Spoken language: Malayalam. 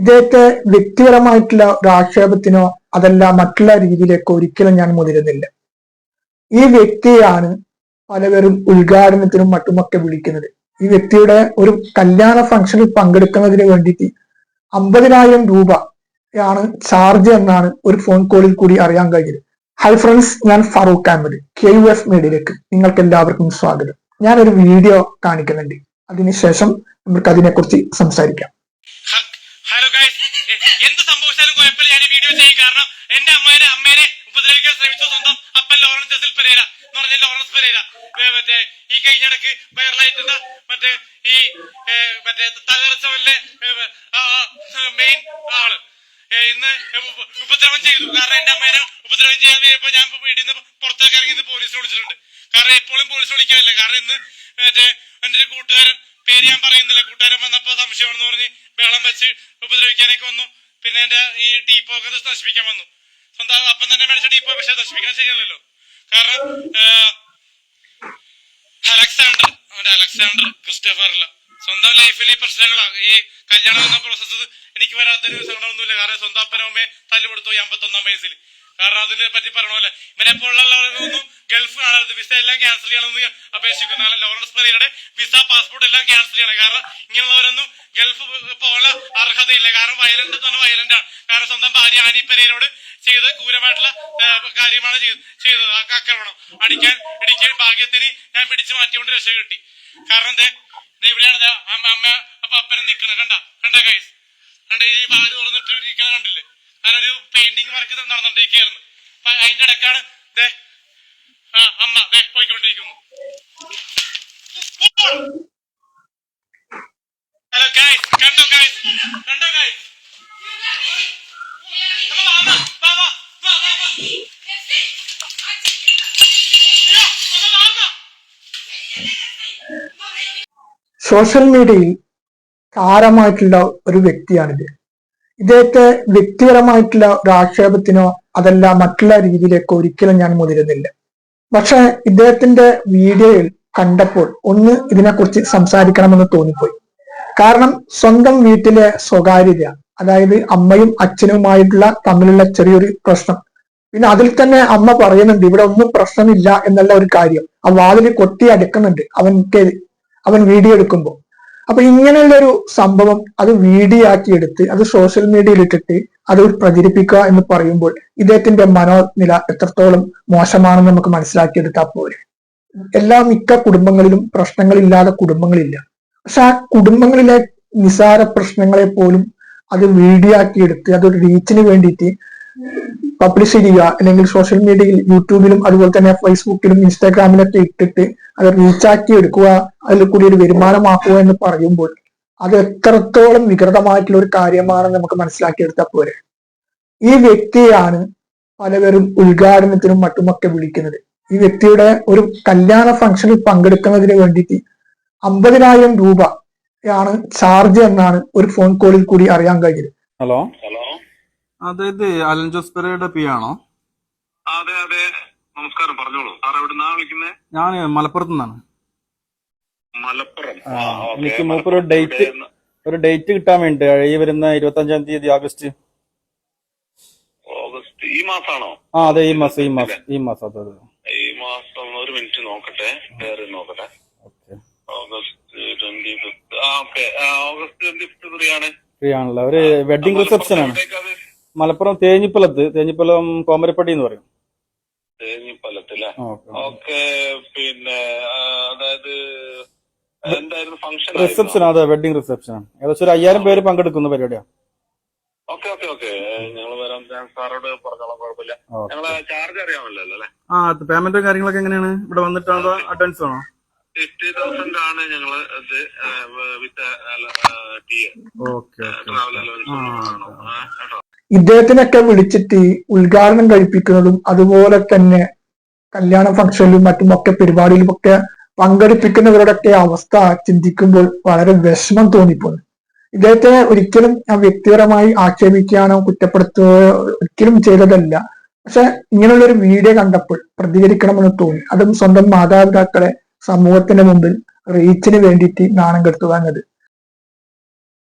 ഇദ്ദേഹത്തെ വ്യക്തിപരമായിട്ടുള്ള ഒരു ആക്ഷേപത്തിനോ അതല്ല മറ്റുള്ള രീതിയിലേക്കോ ഒരിക്കലും ഞാൻ മുതിരുന്നില്ല. ഈ വ്യക്തിയാണ് പലവരും ഉദ്ഘാടനത്തിനും മറ്റുമൊക്കെ വിളിക്കുന്നത്. ഈ വ്യക്തിയുടെ ഒരു കല്യാണ ഫംഗ്ഷനിൽ പങ്കെടുക്കുന്നതിന് വേണ്ടിയിട്ട് 50,000 രൂപയാണ് ചാർജ് എന്നാണ് ഒരു ഫോൺ കോളിൽ കൂടി അറിയാൻ കഴിഞ്ഞത്. ഹൈ ഫ്രണ്ട്സ്, ഞാൻ ഫാറൂഖ് അഹമ്മദ്, KUF മീഡിയയിലേക്ക് നിങ്ങൾക്ക് എല്ലാവർക്കും സ്വാഗതം. ഞാനൊരു വീഡിയോ കാണിക്കുന്നുണ്ട്, അതിനുശേഷം നമുക്ക് അതിനെക്കുറിച്ച് സംസാരിക്കാം. ഹലോ ഗൈസ്, എന്ത് സംഭവിച്ചാലും കുഴപ്പമില്ല, ഞാൻ വീഡിയോ ചെയ്യും. കാരണം എന്റെ അമ്മേനെ ഉപദ്രവിക്കാൻ ശ്രമിച്ചു സ്വന്തം അപ്പൻ ലോറൻസ് പെരേര എന്ന് പറഞ്ഞ ലോറൻസ് പെരേര മറ്റേ ഈ കഴിഞ്ഞിടക്ക് വൈറലായിട്ടുള്ള മറ്റേ ഈ മറ്റേ തകർച്ചവന്റെ മെയിൻ ആള് ഇന്ന് ഉപദ്രവം ചെയ്തു. കാരണം എന്റെ അമ്മേനെ ഉപദ്രവം ചെയ്യാൻ വേണ്ടിയപ്പോ ഞാൻ വീട്ടിൽ നിന്ന് പുറത്തേക്ക് ഇറങ്ങി പോലീസിനെ വിളിച്ചിട്ടുണ്ട്. കാരണം എപ്പോഴും പോലീസ് വിളിക്കാനില്ല. കാരണം ഇന്ന് മറ്റേ എന്റെ ഒരു കൂട്ടുകാരൻ, പേര് ഞാൻ പറയുന്നില്ല, കൂട്ടുകാരൻ വന്നപ്പോ സംശയമാണെന്ന് പറഞ്ഞ് ബഹളം വെച്ച് ഉപദ്രവിക്കാനൊക്കെ വന്നു. പിന്നെ എന്റെ ഈ ടീപ്പൊക്കെ നശിപ്പിക്കാൻ വന്നു. സ്വന്തം അപ്പം തന്നെ മേടിച്ച ടീപ്പോ, പക്ഷെ നശിപ്പിക്കാൻ ശരിയല്ലല്ലോ. കാരണം അലക്സാണ്ടർ ക്രിസ്റ്റഫറില്ല സ്വന്തം ലൈഫിൽ പ്രശ്നങ്ങളാണ്. ഈ കല്യാണം എന്ന പ്രോസസ്സ് എനിക്ക് വരാത്തൊരു സങ്കടമൊന്നുമില്ല. കാരണം സ്വന്തം അപ്പനമ്മയെ തല്ലുകൊടുത്തു 51-ാം വയസ്സിൽ. കാരണം അതിനെ പറ്റി പറയണമല്ലോ. ഇവനെപ്പോഴുള്ളവരൊന്നും ഗൾഫ് കാണരുത്, വിസ എല്ലാം ക്യാൻസൽ ചെയ്യണമെന്ന് അപേക്ഷിക്കുന്നു. ലോറൻസ് പെരേരയുടെ വിസ, പാസ്പോർട്ട് എല്ലാം ക്യാൻസൽ ചെയ്യണം. കാരണം ഇങ്ങനെയുള്ളവരൊന്നും ഗൾഫ് പോകാനുള്ള അർഹതയില്ല. കാരണം വയലന്റ് തന്നെ വയലന്റ് ആണ്. കാരണം സ്വന്തം ഭാര്യ ആനി പെരേരയോട് ചെയ്ത് ക്രൂരമായിട്ടുള്ള കാര്യമാണ് ചെയ്തത്. ആക്രമണം ഇടിക്കാൻ ഭാഗ്യത്തിന് ഞാൻ പിടിച്ചു മാറ്റിക്കൊണ്ട് രക്ഷ കിട്ടി. കാരണം ഇവിടെയാണ് അമ്മ അപ്പനും നിൽക്കുന്നത്. കണ്ട ഗൈസ്, ഈ വാല് തുറന്നിട്ട് ഇരിക്കുന്നത് കണ്ടില്ലേ? കാരണം ഒരു പെയിന്റിങ് വർക്ക് നടന്നുകൊണ്ടിരിക്കുകയായിരുന്നു. അതിന്റെ ഇടക്കാണ് അമ്മ പോയിക്കൊണ്ടിരിക്കുന്നു. ഹലോ ഗൈസ്, കണ്ടോ ഗൈസ്? സോഷ്യൽ മീഡിയയിൽ താരമായിട്ടുള്ള ഒരു വ്യക്തിയാണിത്. ഇദ്ദേഹത്തെ വ്യക്തിപരമായിട്ടുള്ള ഒരു ആക്ഷേപത്തിനോ അതല്ല മറ്റുള്ള രീതിയിലേക്കോ ഒരിക്കലും ഞാൻ മുതിരുന്നില്ല. പക്ഷെ ഇദ്ദേഹത്തിന്റെ വീഡിയോയിൽ കണ്ടപ്പോൾ ഒന്ന് ഇതിനെക്കുറിച്ച് സംസാരിക്കണമെന്ന് തോന്നിപ്പോയി. കാരണം സ്വന്തം വീട്ടിലെ സ്വകാര്യത, അതായത് അമ്മയും അച്ഛനുമായിട്ടുള്ള തമ്മിലുള്ള ചെറിയൊരു പ്രശ്നം, പിന്നെ അതിൽ തന്നെ അമ്മ പറയുന്നുണ്ട് ഇവിടെ ഒന്നും പ്രശ്നമില്ല എന്നുള്ള ഒരു കാര്യം. ആ വാതിൽ കൊട്ടി അടക്കുന്നുണ്ട് അവൻ വീഡിയോ എടുക്കുമ്പോൾ. അപ്പൊ ഇങ്ങനെയുള്ള ഒരു സംഭവം അത് വീഡിയോ ആക്കി എടുത്ത് അത് സോഷ്യൽ മീഡിയയിൽ ഇട്ടിട്ട് അത് പ്രചരിപ്പിക്കുക എന്ന് പറയുമ്പോൾ ഇദ്ദേഹത്തിന്റെ മനോനില എത്രത്തോളം മോശമാണെന്ന് നമുക്ക് മനസ്സിലാക്കിയെടുത്താൽ പോരെ. മിക്ക കുടുംബങ്ങളിലും പ്രശ്നങ്ങളില്ലാതെ കുടുംബങ്ങളില്ല. പക്ഷെ ആ കുടുംബങ്ങളിലെ നിസാര പ്രശ്നങ്ങളെ പോലും അത് വീഡിയോ ആക്കി എടുത്ത് അതൊരു റീച്ചിന് വേണ്ടിയിട്ട് പബ്ലിഷ് ചെയ്യുക, അല്ലെങ്കിൽ സോഷ്യൽ മീഡിയയിൽ യൂട്യൂബിലും അതുപോലെ തന്നെ ഫേസ്ബുക്കിലും ഇൻസ്റ്റാഗ്രാമിലൊക്കെ ഇട്ടിട്ട് അത് റീച്ചാക്കി എടുക്കുക, അതിൽ കൂടി ഒരു വരുമാനമാക്കുക എന്ന് പറയുമ്പോൾ അത് എത്രത്തോളം വികൃതമായിട്ടുള്ള ഒരു കാര്യമാണെന്ന് നമുക്ക് മനസ്സിലാക്കിയെടുത്താൽ പോരെ. ഈ വ്യക്തിയാണ് പലവരും ഉദ്ഘാടനത്തിനും മറ്റുമൊക്കെ വിളിക്കുന്നത്. ഈ വ്യക്തിയുടെ ഒരു കല്യാണ ഫംഗ്ഷനിൽ പങ്കെടുക്കുന്നതിന് വേണ്ടിയിട്ട് 50,000 രൂപയാണ് ചാർജ് എന്നാണ് ഒരു ഫോൺ കോളിൽ കൂടി അറിയാൻ കഴിഞ്ഞത്. ഹലോ, അതായത് അലൻ ജോസ് പെരേരയുടെ പി ആണോ? അതെ അതെ, നമസ്കാരം, പറഞ്ഞോളൂ. സാർ എവിടുന്നാ വിളിക്കുന്നത്? ഞാൻ മലപ്പുറത്ത് നിന്നാണ്. മലപ്പുറം. എനിക്ക് മൂപ്പര് ഒരു ഡേറ്റ് കിട്ടാൻ വേണ്ടി ഈ വരുന്ന 25-ാം തീയതി ഓഗസ്റ്റ്. ഈ മാസാണോ? അതെ, ഈ മാസം അതെ. ഈ മാസം ഒരു മിനിറ്റ് നോക്കട്ടെ. ഓഗസ്റ്റ് 25 ഫ്രീ ആണല്ലോ. ഒരു വെഡിങ് റിസപ്ഷൻ ആണ് മലപ്പുറം തേഞ്ഞിപ്പലം കോമരപ്പടി എന്ന് പറയും. തേഞ്ഞിപ്പലത്തിലെ. ഓക്കെ. പിന്നെ അതായത് എന്തായിരുന്നു ഫംഗ്ഷൻ? റിസപ്ഷൻ. അതെ, വെഡിങ് റിസപ്ഷൻ ആണ്. ഏകദേശം ഒരു 5,000 പേര് പങ്കെടുക്കുന്ന പരിപാടിയാണ്. ഓക്കെ. ഞങ്ങൾ വരാം. ഞാൻ സാറോട് പറഞ്ഞോളാം, കുഴപ്പമില്ല. ഞങ്ങളെ ചാർജ് അറിയാമല്ലോ അല്ലേ? പേയ്മെന്റും കാര്യങ്ങളൊക്കെ എങ്ങനെയാണ്? ഇവിടെ വന്നിട്ടാണോ അഡ്വാൻസ് ആണോ? 50,000 ആണ് ഞങ്ങള് വിത്ത് ട്രാവൽ അലവൻസ്. ഇദ്ദേഹത്തിനൊക്കെ വിളിച്ചിട്ട് ഉദ്ഘാടനം കഴിപ്പിക്കുന്നതും അതുപോലെ തന്നെ കല്യാണ ഫംഗ്ഷനിലും മറ്റുമൊക്കെ പരിപാടിയിലുമൊക്കെ പങ്കെടുപ്പിക്കുന്നവരുടെയൊക്കെ അവസ്ഥ ചിന്തിക്കുമ്പോൾ വളരെ വിഷമം തോന്നിപ്പോകുന്നു. ഇദ്ദേഹത്തെ ഒരിക്കലും വ്യക്തിപരമായി ആക്ഷേപിക്കാനോ കുറ്റപ്പെടുത്തുകയോ ഒരിക്കലും ചെയ്തതല്ല. പക്ഷെ ഇങ്ങനെയുള്ളൊരു വീഡിയോ കണ്ടപ്പോൾ പ്രതികരിക്കണമെന്ന് തോന്നി. അതും സ്വന്തം മാതാപിതാക്കളെ സമൂഹത്തിന്റെ മുമ്പിൽ റീച്ചിന് വേണ്ടിയിട്ട് നാണം കെടുത്തുക എന്നത്